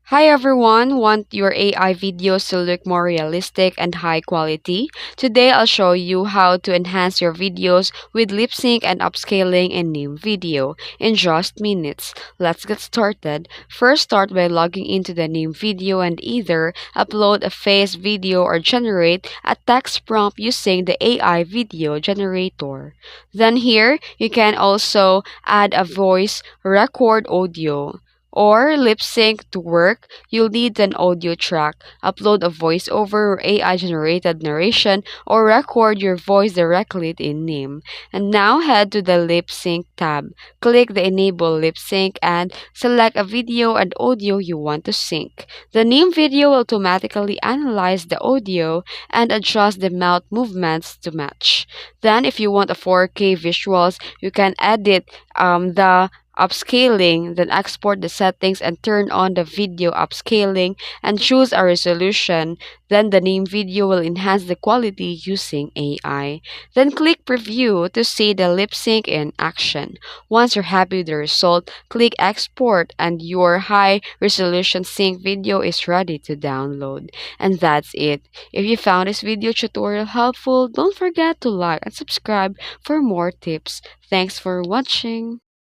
Hi everyone, want your AI videos to look more realistic and high quality? Today I'll show you how to enhance your videos with lip sync and upscaling in Nim.video in just minutes. Let's get started. First, start by logging into the Nim.video and either upload a face video or generate a text prompt using the AI video generator. Then here, you can also add a voice, record audio or lip sync to work. You'll need an audio track, upload a voiceover or AI generated narration, or record your voice directly in Nim. And now head to the lip sync tab. Click the enable lip sync and select a video and audio you want to sync. The Nim video will automatically analyze the audio and adjust the mouth movements to match. Then, if you want a 4K visuals, you can edit the upscaling, then export the settings and turn on the video upscaling and choose a resolution. Then the Nim.video will enhance the quality using AI. Then click preview to see the lip sync in action. Once you're happy with the result, click export and your high resolution sync video is ready to download. And that's it. If you found this video tutorial helpful, don't forget to like and subscribe for more tips. Thanks for watching.